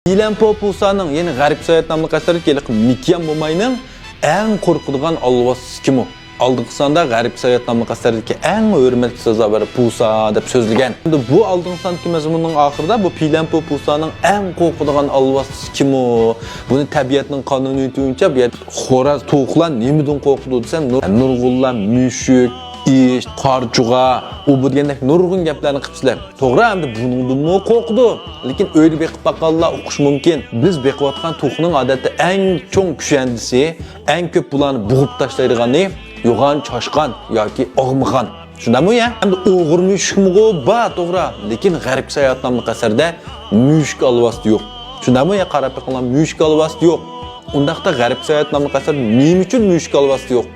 Ilan Popusa'nın yeni Garip Sayat namlı kasarı Mikyan Momay'nın en korkuduğun alvası kim o? Aldığın sanda Garip Sayat namlı kasarıdaki en hürmetli sözü var Pusa dep sözlügen. Bu aldığın sandaki mezmunun ahırda bu Ilan Popusa'nın en korkuduğun alvası kim o? Bunu tabiatının kanunu tuyunca bir xoraz toğulan nemidin korkuduğu sen nurgullan, müşük, iş, qarcuğa, o bu degендek nurgun gaplarni qilibsizlar. To'g'ri, endi buningdanmi qo'rqdi. Lekin o'yda beqib baqanlar o'qish mumkin. Biz beqiyotgan to'qning odatda eng cho'ng kushandisi, eng ko'p bularni bug'ib tashlaydigani yo'g'on choshqan yoki og'migan. Shundami ya? Endi o'g'ir mushukmi ba, to'g'ri. Lekin G'arib Sayat nomli asarda mushuk alvasti yo'q. Shundami ya, qarab baqanlar mushuk alvasti yo'q. Undaqda G'arib Sayat nomli asar nima uchun mushuk alvasti yo'q?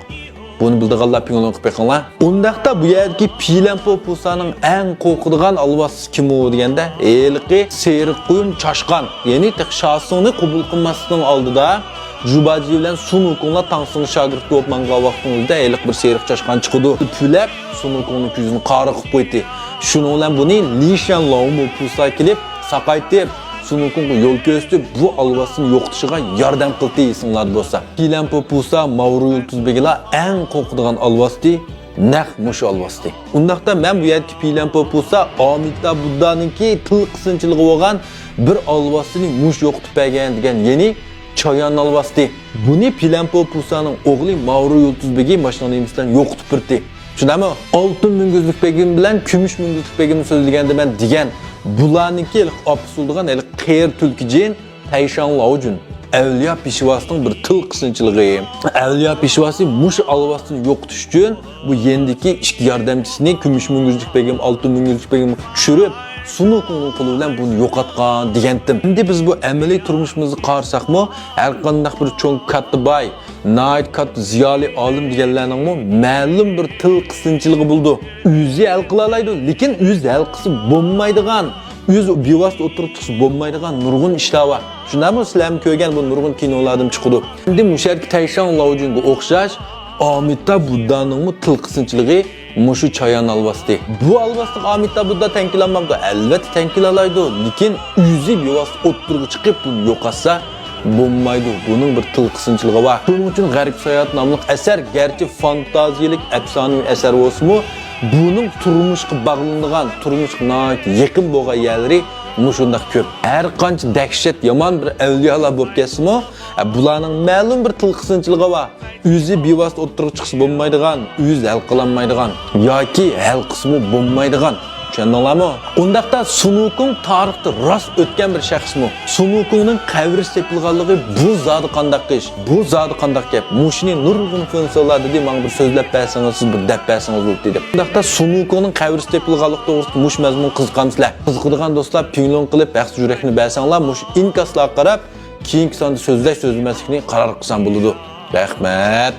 Bunu bildiğinler piyonun qıpıqınlar. Ondaqda bu yerdeki Ilan Popusa'nın en korkuduğun alvası kim o degende elki seyrik kuyum çaşqan. Yani tek şahsını kabul qilmasının aldıda Jubaji bilen Sunukunla tansını şagirt yapmanga vaqtınızda elik bir seyrik çaşqan çıkıdı. Pülep Sunukunun yüzünü qarıqıb qoydu. Şunu bilen bunu Lishan Laomu Pusa kelip saqaytib Sunukunga yol köstü bu alvasını yoqtışıga yardım qildi deysinlar bolsa. Ilan Popusa Mavru Yulduzbegila en korkuduğun alvasti naq mush alvasti. Undaqda men bu yerdagi Ilan Popusa Amitabh Buddhaninki til qisınçılığı bo'lgan bir alvasini mush yoqtib bergan degan yeni Chayan alvasti. Buni Ilan Popusa'nın o'g'li Mavru Yulduzbegi mashinamizdan yoqtib birdi. Shundami? Oltin munguzlik begim bilan kumush munguzlik begimni so'zlaganda men degan bularniki absurduğun qeyr tulkijin Tayshan Laojun. Evliya Peshvasining bir til qisınçılığı. Evliya Peshvasi mush alvasini yo'qotish uchun bu yendiki ikki yordamchisini kumush munguzlik begim, oltin munguzlik begim tushirib Sunukunun qo'li bilan buni yo'qotgan degandim. Endi biz bu amaliy turmushimizni qarasaqmi, har qanday bir cho'ng kattibay, nayt kat ziyoli olim deganlarning ma'lum bir til qisınçılığı bo'ldi. O'zi hal qila oladi, lekin o'zi hal qilsa bo'lmaydigan, o'zi bevosita o'tirib chiqsa bo'lmaydigan nurg'un ishlar bor. Shundami sizlarni ko'rgan bu nurg'un kinolardan chiqdi. Endi musharki Tayshan Laojunga o'xshash Amitabh Buddhaning til qisınçılığı mushu Chayan alvasti. Bu alvasti Amitabh Buddha tankilanmamdi. Albatta tankilalaydi, lekin o'zi bevosita o'tirib chiqib buni yo'qotsa bo'lmaydi. Buning bir til qisınçılığı bor. Shuning uchun G'arib Sayat nomli asar garchi fantaziyalik, afsonaviy asar bo'lsa-mu, buning turmushga bog'langan, turmushga yaqin bo'lgan yerlari mushundaq ko'p. Har qancha dahshat yomon bir avliyolar bo'lib ketsa-mu, bularning ma'lum bir til qisınçılığı bor. O'zi bevosita o'tirib chiqsa bo'lmaydigan, o'zi hal qilolmaydigan yoki hal qismi bo'lmaydigan. Tushundinglarmi? Undaqda Sunukun tarixda rost o'tgan bir shaxsmi? Sunukunning qabri sepilganligi bu zodi qandaq ish? Bu zodi qandaq gap? Mushini nurg'un funksiyalar dedi, menga bir so'zlab bersangiz, siz bir deb bersangiz bo'ldi dedi. Undaqda Sunukunning qabri sepilganligi to'g'risida mush mazmun qiziqamsizlar. Qiziqadigan do'stlar pingling qilib, baxshi yurakni bersanglar, mush inkaslarga qarab, keyingi sonda so'zlash so'zlamaslikni qaror qilsam bo'ladi. Rahmat.